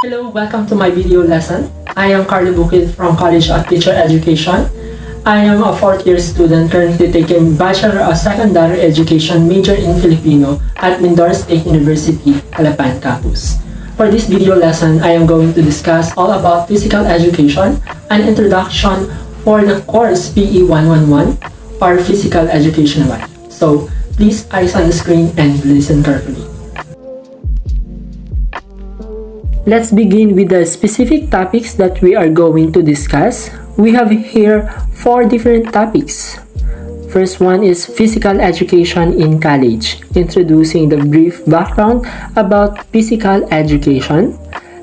Hello, welcome to my video lesson. I am Carlo Bukid from College of Teacher Education. I am a fourth year student currently taking Bachelor of Secondary Education major in Filipino at Mindoro State University, Alapan Campus. For this video lesson, I am going to discuss all about physical education and introduction for the course P.E.111 or Physical Education 1. So, please eyes on the screen and listen carefully. Let's begin with the specific topics that we are going to discuss. We have here 4 different topics. First one is physical education in college, introducing the brief background about physical education.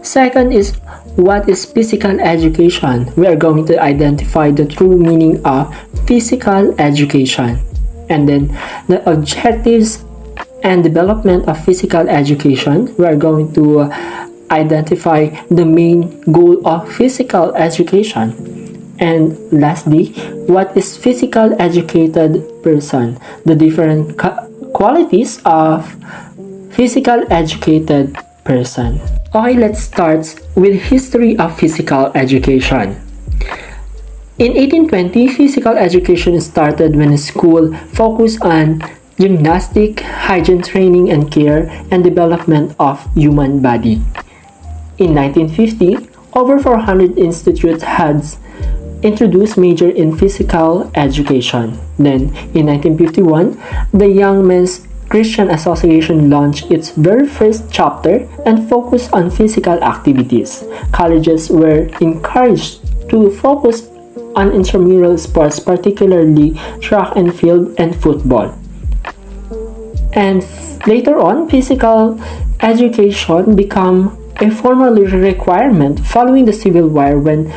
Second is what is physical education? We are going to identify the true meaning of physical education. And then the objectives and development of physical education. We are going to identify the main goal of physical education. And lastly, what is physical educated person? The different qualities of physical educated person. Okay, let's start with history of physical education. In 1820, physical education started when a school focused on gymnastic, hygiene training and care, and development of human body. In 1950, over 400 institutes had introduced major in physical education. Then, in 1951, the Young Men's Christian Association launched its very first chapter and focused on physical activities. Colleges were encouraged to focus on intramural sports, particularly track and field and football. And later on, physical education became a formal requirement following the Civil War when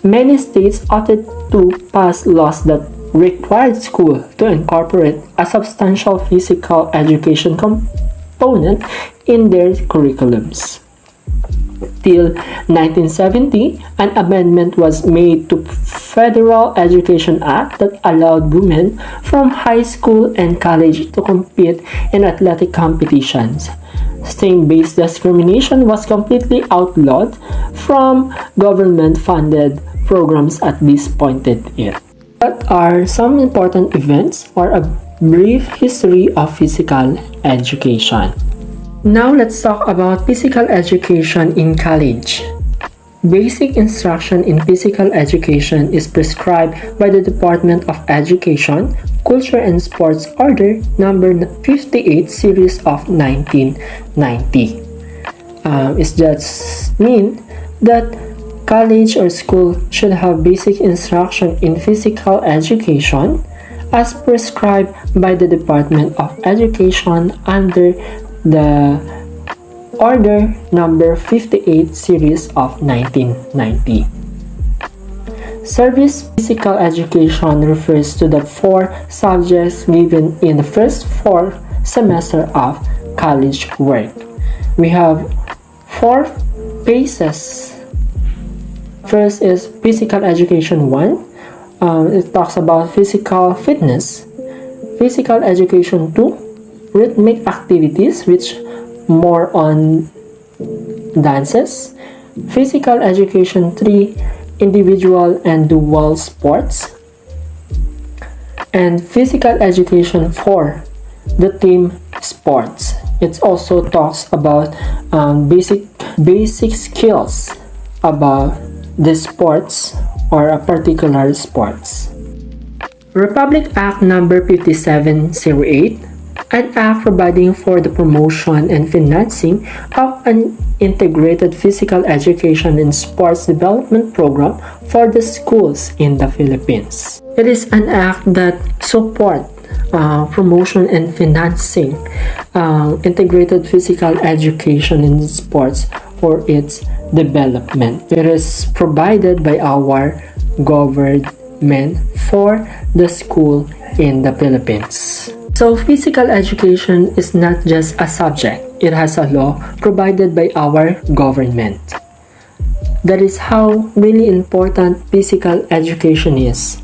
many states opted to pass laws that required schools to incorporate a substantial physical education component in their curriculums. Till 1970, an amendment was made to Federal Education Act that allowed women from high school and college to compete in athletic competitions. State-based discrimination was completely outlawed from government-funded programs at this point in it. What are some important events or a brief history of physical education? Now let's talk about physical education in college. Basic instruction in physical education is prescribed by the Department of Education, Culture and Sports Order number 58 series of 1990. It just mean that college or school should have basic instruction in physical education as prescribed by the Department of Education under the Order number 58 series of 1990. Service physical education refers to the 4 subjects given in the first 4 semesters of college work. We have 4 phases. First is physical education 1. It talks about physical fitness. Physical education 2, rhythmic activities, which more on dances. Physical education 3, individual and dual sports. And physical education 4, the team sports. It also talks about basic skills about the sports or a particular sports. Republic Act number 5708, an act providing for the promotion and financing of an integrated physical education and sports development program for the schools in the Philippines. It is an act that supports promotion and financing integrated physical education and sports for its development. It is provided by our government for the school in the Philippines. So physical education is not just a subject, it has a law provided by our government. That is how really important physical education is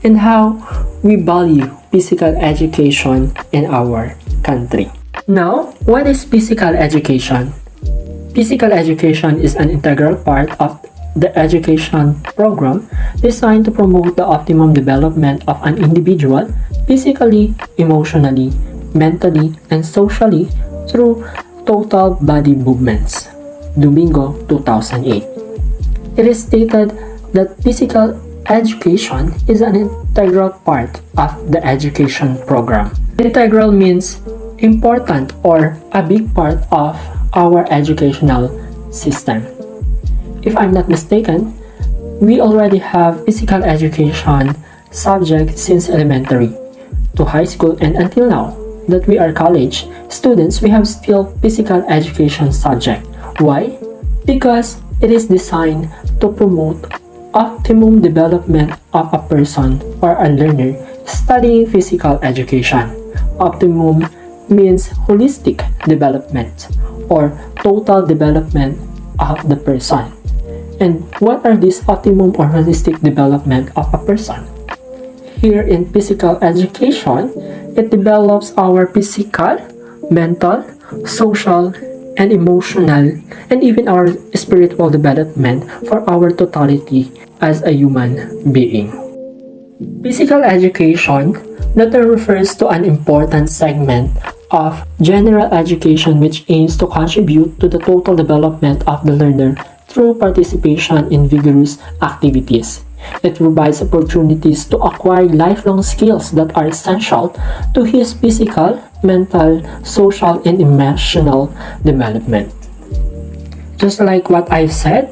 and how we value physical education in our country. Now, what is physical education? Physical education is an integral part of the education program designed to promote the optimum development of an individual physically, emotionally, mentally, and socially through total body movements. Domingo, 2008. It is stated that physical education is an integral part of the education program. Integral means important or a big part of our educational system. If I'm not mistaken, we already have physical education subject since elementary to high school, and until now that we are college students, we have still physical education subject. Why? Because it is designed to promote optimum development of a person or a learner studying physical education. Optimum means holistic development or total development of the person. And what are these optimum or holistic development of a person? Here in physical education, it develops our physical, mental, social, and emotional, and even our spiritual development for our totality as a human being. Physical education that refers to an important segment of general education which aims to contribute to the total development of the learner through participation in vigorous activities. It provides opportunities to acquire lifelong skills that are essential to his physical, mental, social, and emotional development. Just like what I've said,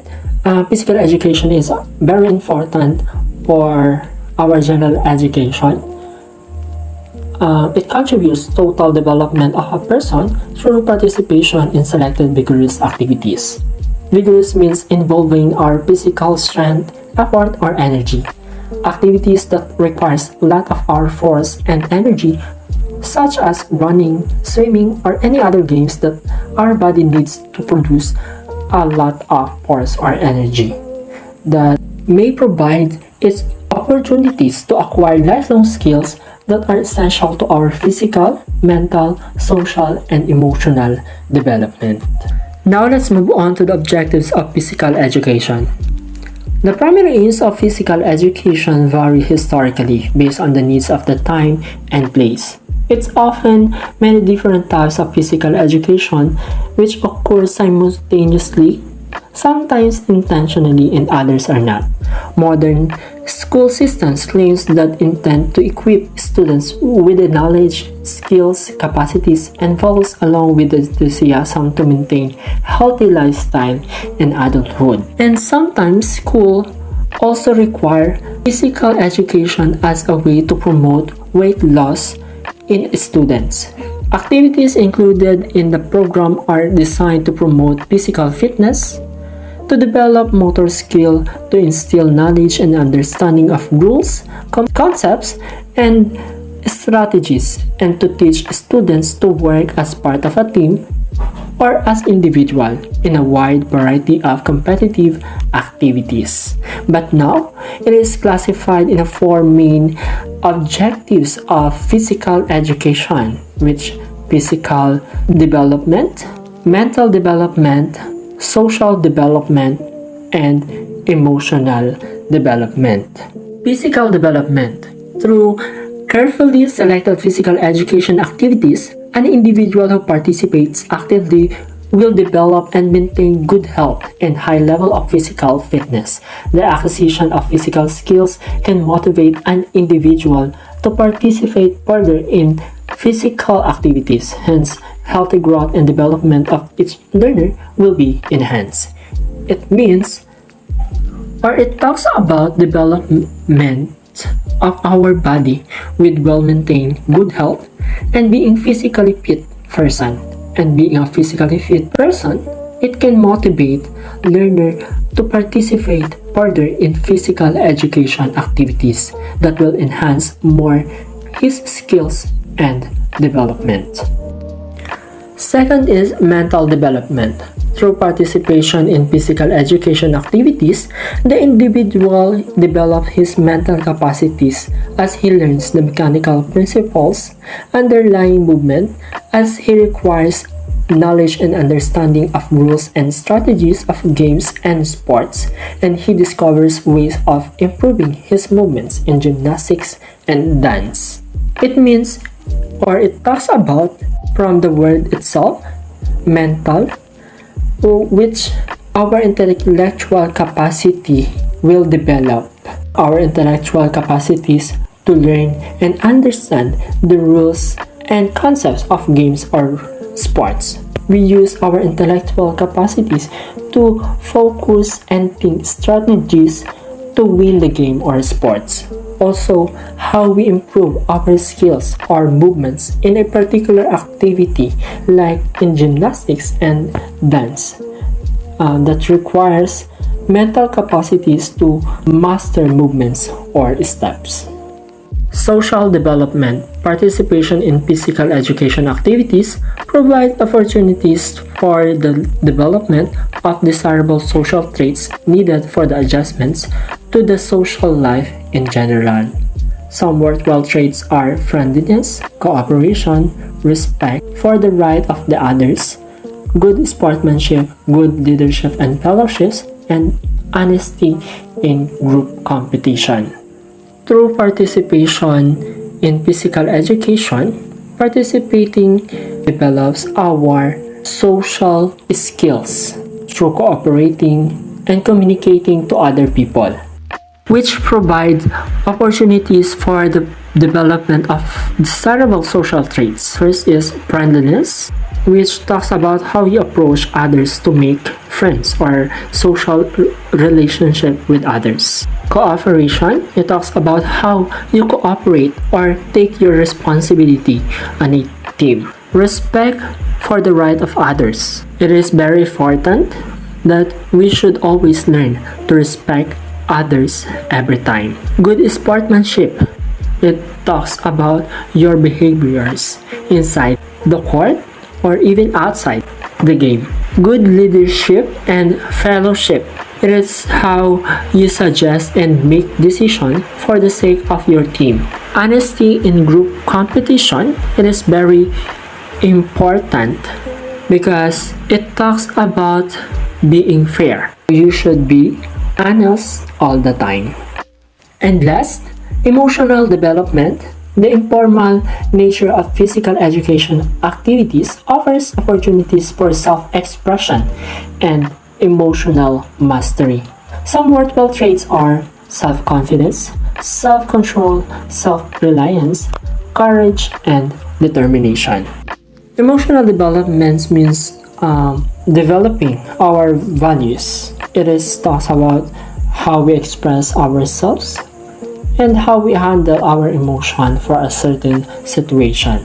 physical education is very important for our general education. It contributes to total development of a person through participation in selected vigorous activities. Vigorous means involving our physical strength, effort, or energy. Activities that requires a lot of our force and energy, such as running, swimming, or any other games that our body needs to produce a lot of force or energy, that may provide its opportunities to acquire lifelong skills that are essential to our physical, mental, social, and emotional development. Now let's move on to the objectives of physical education. The primary aims of physical education vary historically based on the needs of the time and place. It's often many different types of physical education which occur simultaneously, sometimes intentionally and others are not. Modern school systems claims that intend to equip students with the knowledge, skills, capacities, and values along with the enthusiasm to maintain healthy lifestyle in adulthood. And sometimes school also require physical education as a way to promote weight loss in students. Activities included in the program are designed to promote physical fitness, to develop motor skill, to instill knowledge and understanding of rules, concepts, and strategies, and to teach students to work as part of a team or as individual in a wide variety of competitive activities. But now, it is classified in 4 main objectives of physical education, which physical development, mental development, social development, and emotional development. Physical development. Through carefully selected physical education activities, an individual who participates actively will develop and maintain good health and high level of physical fitness. The acquisition of physical skills can motivate an individual to participate further in physical activities. Hence, healthy growth and development of each learner will be enhanced. It means, or it talks about development of our body with well-maintained good health and being physically fit person. And being a physically fit person, it can motivate learner to participate further in physical education activities that will enhance more his skills and development. Second is mental development. Through participation in physical education activities, the individual develops his mental capacities as he learns the mechanical principles underlying movement, as he requires knowledge and understanding of rules and strategies of games and sports, and he discovers ways of improving his movements in gymnastics and dance. It means, or it talks about, from the word itself, mental, which our intellectual capacity will develop. Our intellectual capacities to learn and understand the rules and concepts of games or sports. We use our intellectual capacities to focus and think strategies to win the game or sports. Also, how we improve our skills or movements in a particular activity like in gymnastics and dance that requires mental capacities to master movements or steps. Social development, participation in physical education activities provide opportunities for the development of desirable social traits needed for the adjustments to the social life in general. Some worthwhile traits are friendliness, cooperation, respect for the right of the others, good sportsmanship, good leadership and fellowships, and honesty in group competition. Through participation in physical education, participating develops our social skills through cooperating and communicating to other people, which provide opportunities for the development of desirable social traits. First is friendliness, which talks about how you approach others to make friends or social relationship with others. Cooperation, it talks about how you cooperate or take your responsibility on a team. Respect for the right of others. It is very important that we should always learn to respect others every time. Good sportsmanship, it talks about your behaviors inside the court or even outside the game. Good leadership and fellowship. It is how you suggest and make decisions for the sake of your team. Honesty in group competition, it is very important because it talks about being fair. You should be honest all the time. And last, emotional development. The informal nature of physical education activities offers opportunities for self-expression and emotional mastery. Some worthwhile traits are self-confidence, self-control, self-reliance, courage, and determination. Emotional development means developing our values. It is talks about how we express ourselves and how we handle our emotion for a certain situation.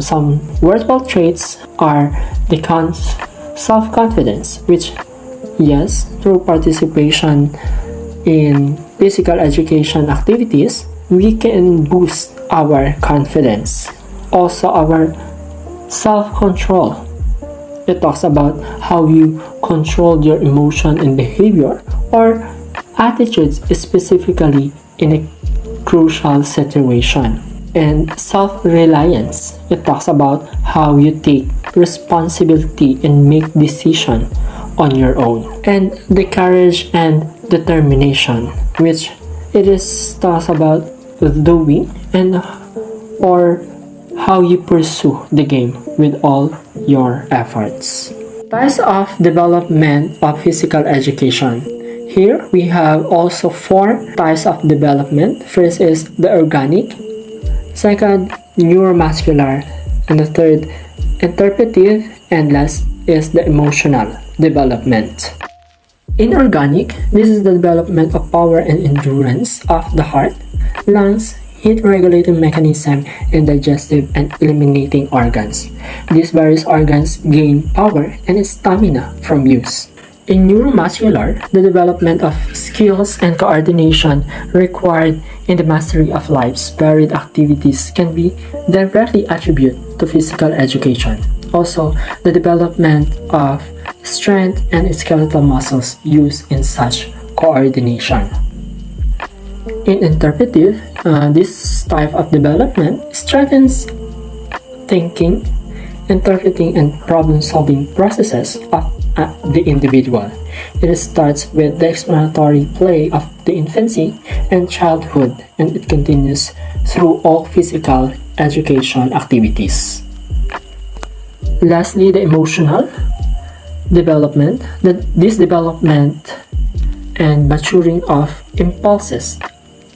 Some worthwhile traits are the self-confidence, which, yes, through participation in physical education activities, we can boost our confidence. Also, our self-control. It talks about how you control your emotion and behavior or attitudes specifically in a crucial situation. And self-reliance, it talks about how you take responsibility and make decisions on your own. And the courage and determination, which it is talks about doing and or how you pursue the game with all your efforts. Types of development of physical education. Here we have also 4 types of development. First is the organic, second neuromuscular, and the third interpretive, and last is the emotional development. In organic, this is the development of power and endurance of the heart, lungs, heat regulating mechanism, and digestive and eliminating organs. These various organs gain power and stamina from use. In neuromuscular, the development of skills and coordination required in the mastery of life's varied activities can be directly attributed to physical education. Also, the development of strength and skeletal muscles used in such coordination. In interpretive, this type of development strengthens thinking interpreting and problem-solving processes of the individual. It starts with the exploratory play of the infancy and childhood, and it continues through all physical education activities. Lastly, the emotional development. This development and maturing of impulses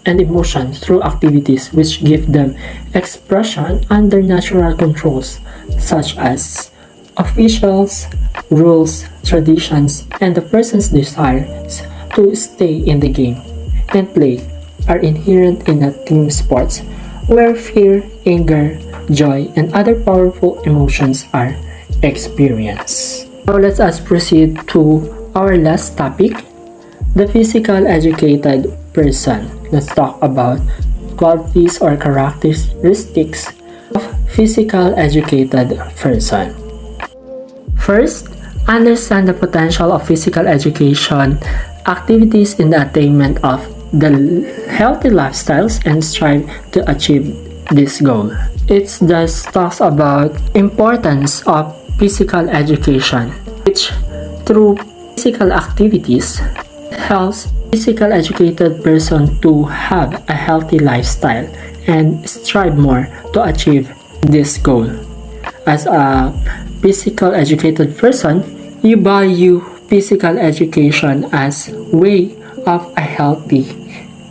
and emotions through activities which give them expression under natural controls such as officials, rules, traditions, and the person's desires to stay in the game and play are inherent in a team sports where fear, anger, joy, and other powerful emotions are experienced. Now let us proceed to our last topic, the physical educated person. Let's talk about qualities or characteristics of physical educated person. First, understand the potential of physical education activities in the attainment of the healthy lifestyles and strive to achieve this goal. It thus talks about importance of physical education, which through physical activities helps physical educated person to have a healthy lifestyle and strive more to achieve this goal. As a physical educated person, you value physical education as way of a healthy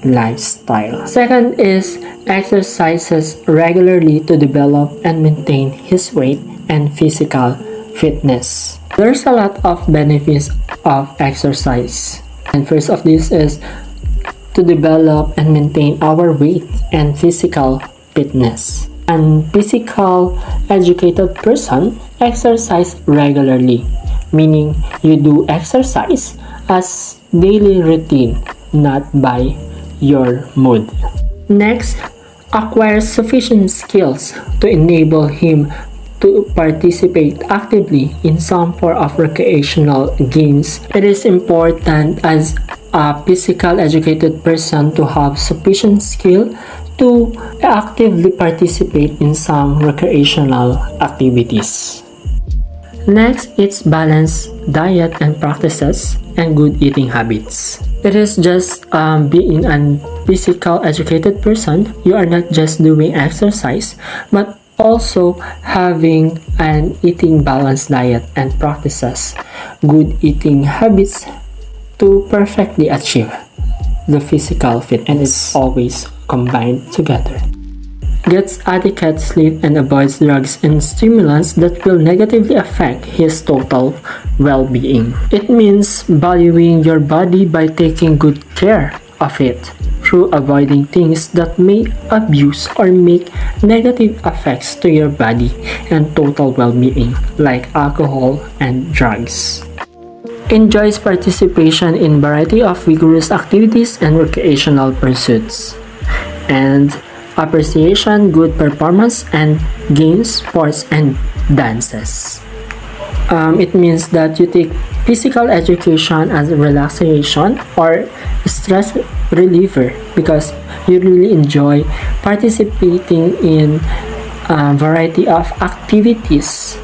lifestyle. Second is exercises regularly to develop and maintain his weight and physical fitness. There's a lot of benefits of exercise. And first of this is to develop and maintain our weight and physical fitness. And physical educated person exercise regularly, meaning you do exercise as daily routine, not by your mood. Next, acquire sufficient skills to enable him to participate actively in some form of recreational games. It is important as a physical educated person to have sufficient skill to actively participate in some recreational activities. Next, it's balanced diet and practices and good eating habits. It is just being a physical educated person. You are not just doing exercise, but also having an eating balanced diet and practices good eating habits to perfectly achieve the physical fit, and it's always combined together. Gets adequate sleep and avoids drugs and stimulants that will negatively affect his total well-being. It means valuing your body by taking good care of it through avoiding things that may abuse or make negative effects to your body and total well-being, like alcohol and drugs. Enjoys participation in variety of vigorous activities and recreational pursuits. And appreciation good performance and games, sports, and dances. It means that you take physical education as a relaxation or stress reliever because you really enjoy participating in a variety of activities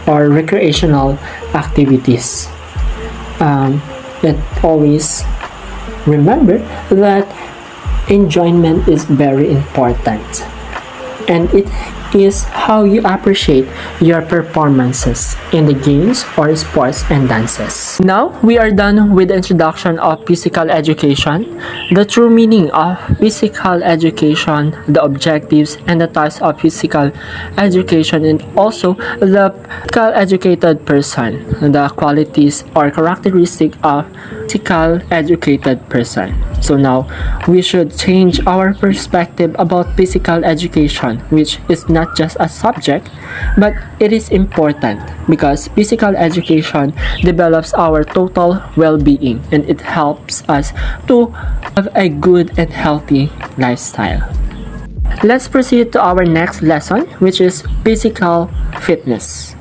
or recreational activities. Yet always remember that enjoyment is very important, and it is how you appreciate your performances in the games or sports and dances. Now, we are done with the introduction of physical education, the true meaning of physical education, the objectives and the types of physical education, and also the physical educated person, the qualities or characteristic of physical educated person. So now, we should change our perspective about physical education, which is not just a subject, but it is important because physical education develops our total well-being and it helps us to have a good and healthy lifestyle. Let's proceed to our next lesson, which is physical fitness.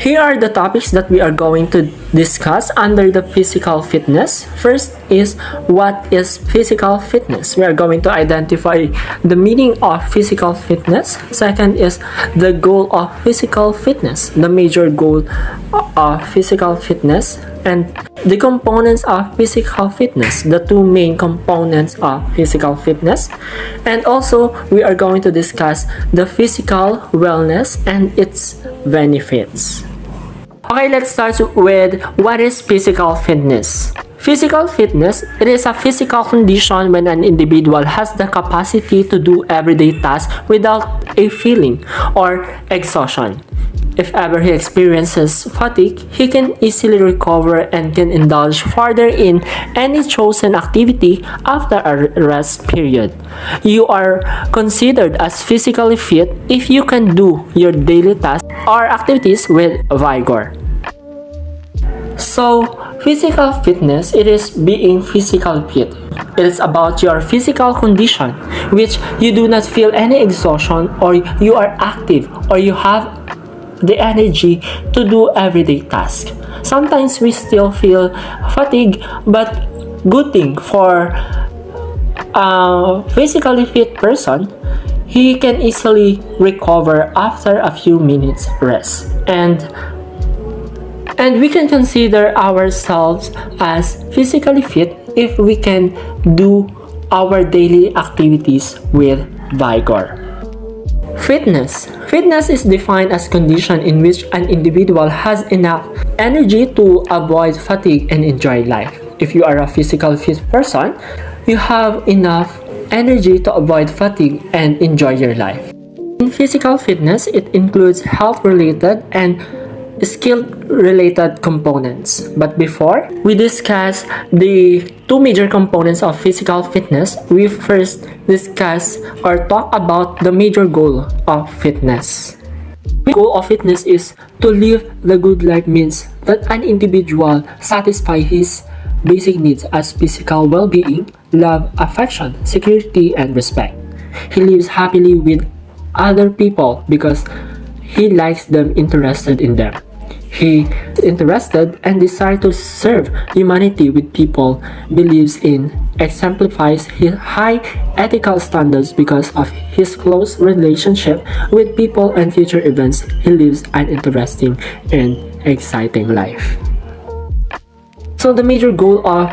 Here are the topics that we are going to discuss under the physical fitness. First is, what is physical fitness? We are going to identify the meaning of physical fitness. Second is the goal of physical fitness, the major goal of physical fitness, and the components of physical fitness, the two main components of physical fitness. And also, we are going to discuss the physical wellness and its benefits. Okay, let's start with what is physical fitness. Physical fitness, it is a physical condition when an individual has the capacity to do everyday tasks without a feeling or exhaustion. If ever he experiences fatigue, he can easily recover and can indulge further in any chosen activity after a rest period. You are considered as physically fit if you can do your daily tasks or activities with vigor. So, physical fitness, it is being physically fit. It is about your physical condition, which you do not feel any exhaustion, or you are active, or you have the energy to do everyday tasks. Sometimes we still feel fatigue, but good thing for a physically fit person, he can easily recover after a few minutes rest. And we can consider ourselves as physically fit if we can do our daily activities with vigor. Fitness. Fitness is defined as condition in which an individual has enough energy to avoid fatigue and enjoy life. If you are a physically fit person, you have enough energy to avoid fatigue and enjoy your life. In physical fitness, it includes health-related and skill-related components. But before we discuss the two major components of physical fitness, we first discuss or talk about the major goal of fitness. The goal of fitness is to live the good life, means that an individual satisfies his basic needs as physical well-being, love, affection, security, and respect. He lives happily with other people because he likes them, interested in them. He is interested and desires to serve humanity with people, believes in, exemplifies his high ethical standards because of his close relationship with people and future events. He lives an interesting and exciting life. So the major goal of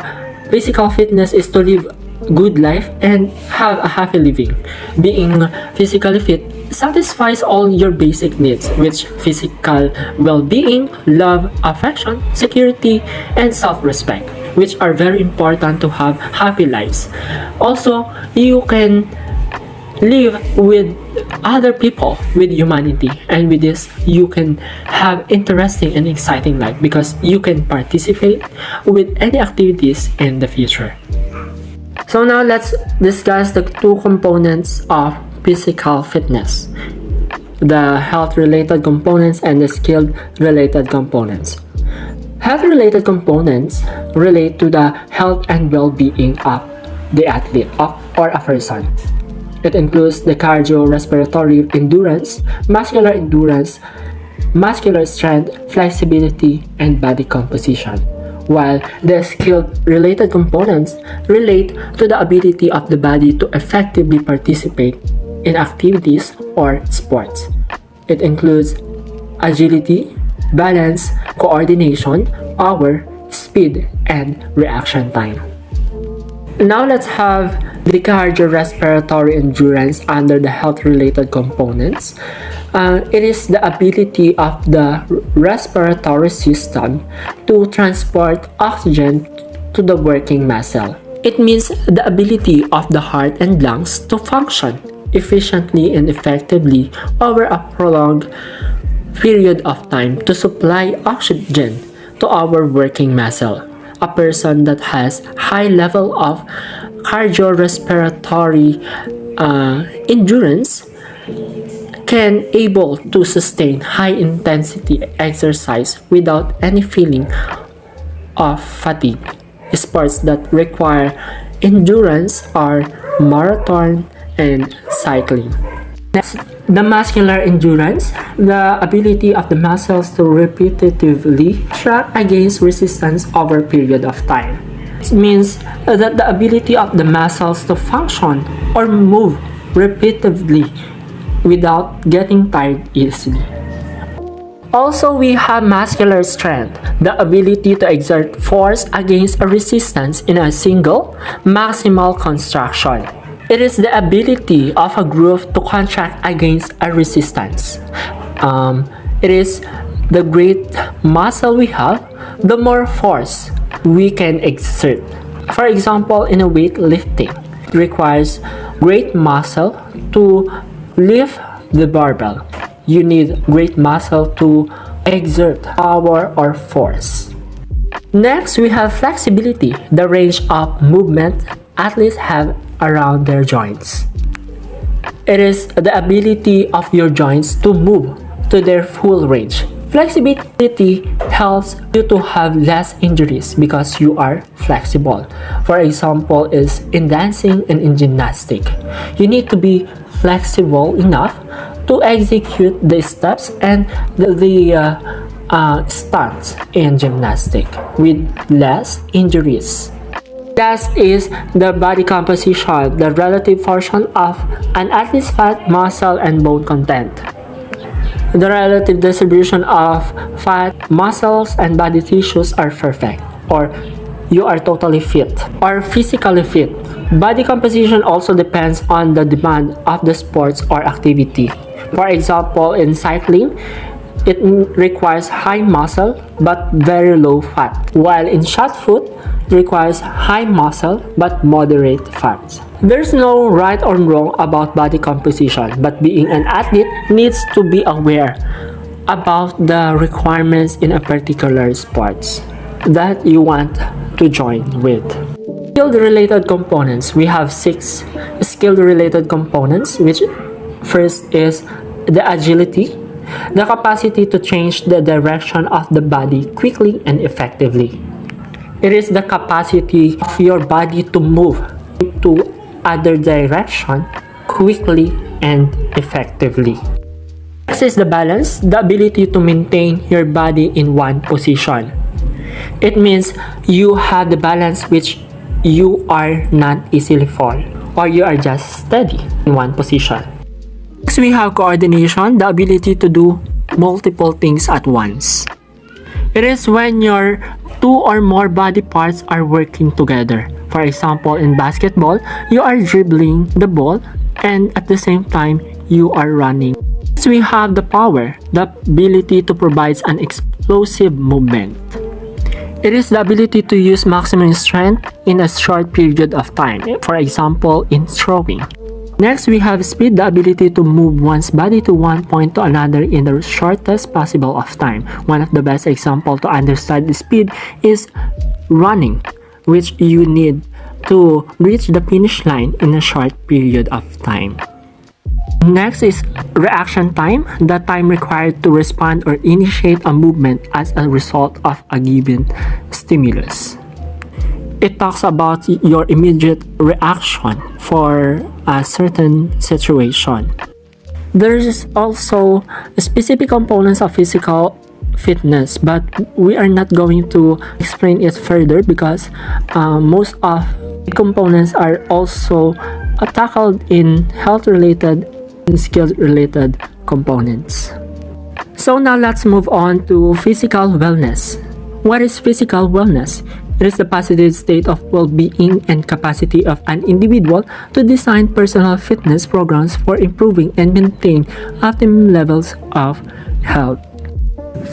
physical fitness is to live good life and have a happy living. Being physically fit satisfies all your basic needs, which physical well-being, love, affection, security, and self-respect, which are very important to have happy lives. Also, you can live with other people, with humanity, and with this you can have interesting and exciting life because you can participate with any activities in the future. So now let's discuss the two components of physical fitness: the health-related components and the skill-related components. Health-related components relate to the health and well-being of the athlete or a person. It includes the cardiorespiratory endurance, muscular strength, flexibility, and body composition. While the skill-related components relate to the ability of the body to effectively participate in activities or sports. It includes agility, balance, coordination, power, speed, and reaction time. Now let's have the cardiorespiratory endurance under the health-related components. It is the ability of the respiratory system to transport oxygen to the working muscle. It means the ability of the heart and lungs to function efficiently and effectively over a prolonged period of time to supply oxygen to our working muscle. A person that has high level of cardiorespiratory endurance can able to sustain high intensity exercise without any feeling of fatigue. Sports that require endurance are marathon and cycling. Next, the muscular endurance, the ability of the muscles to repetitively track against resistance over a period of time. It means that the ability of the muscles to function or move repeatedly without getting tired easily. Also, we have muscular strength, the ability to exert force against a resistance in a single, maximal contraction. It is the ability of a group to contract against a resistance. It is the great muscle we have, the more force we can exert. For example, in a weightlifting, it requires great muscle to lift the barbell. You need great muscle to exert power or force. Next, we have flexibility, the range of movement athletes have around their joints. It is the ability of your joints to move to their full range. Flexibility helps you to have less injuries because you are flexible. For example, is in dancing and in gymnastics. You need to be flexible enough to execute the steps and the stunts in gymnastics with less injuries. Last is the body composition, the relative portion of an athlete's fat, muscle, and bone content. The relative distribution of fat, muscles, and body tissues are perfect, or you are totally fit, or physically fit. Body composition also depends on the demand of the sports or activity. For example, in cycling, it requires high muscle but very low fat, while in shot put, it requires high muscle but moderate fat. There's no right or wrong about body composition, but being an athlete needs to be aware about the requirements in a particular sports that you want to join with. Skill-related components. We have 6 skill-related components, which first is the agility, the capacity to change the direction of the body quickly and effectively. It is the capacity of your body to move to other direction quickly and effectively. Next is the balance, the ability to maintain your body in one position. It means you have the balance which you are not easily fall, or you are just steady in one position. Next, we have coordination, the ability to do multiple things at once. It is when your 2 or more body parts are working together. For example, in basketball, you are dribbling the ball and at the same time, you are running. Next, we have the power, the ability to provide an explosive movement. It is the ability to use maximum strength in a short period of time. For example, in throwing. Next, we have speed, the ability to move one's body to one point to another in the shortest possible of time. One of the best examples to understand the speed is running, which you need to reach the finish line in a short period of time. Next is reaction time, the time required to respond or initiate a movement as a result of a given stimulus. It talks about your immediate reaction for a certain situation. There is also specific components of physical fitness, but we are not going to explain it further because most of the components are also tackled in health-related and skill-related components. So now let's move on to physical wellness. What is physical wellness? It is the positive state of well-being and capacity of an individual to design personal fitness programs for improving and maintain optimum levels of health.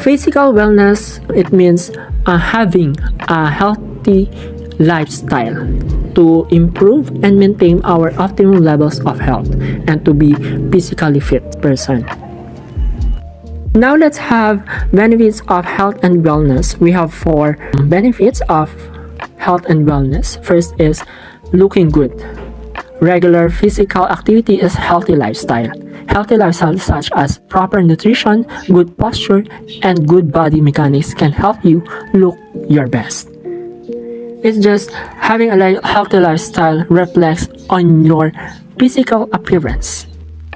Physical wellness, it means having a healthy lifestyle to improve and maintain our optimum levels of health and to be physically fit person. Now let's have benefits of health and wellness. We have 4 benefits of health and wellness. First is looking good. Regular physical activity is healthy lifestyle. Healthy lifestyle such as proper nutrition, good posture, and good body mechanics can help you look your best. It's just having a healthy lifestyle reflects on your physical appearance.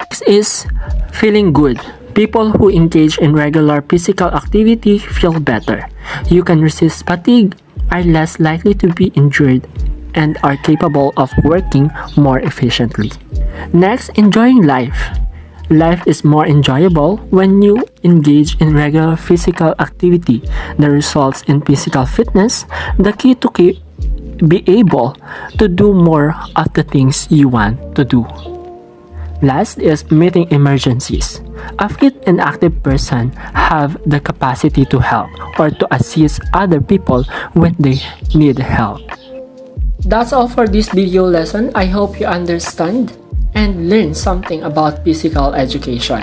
Next is feeling good. People who engage in regular physical activity feel better. You can resist fatigue, are less likely to be injured, and are capable of working more efficiently. Next, enjoying life. Life is more enjoyable when you engage in regular physical activity that results in physical fitness, the key to be able to do more of the things you want to do. Last is meeting emergencies. A fit and active person have the capacity to help or to assist other people when they need help. That's all for this video lesson. I hope you understand and learn something about physical education.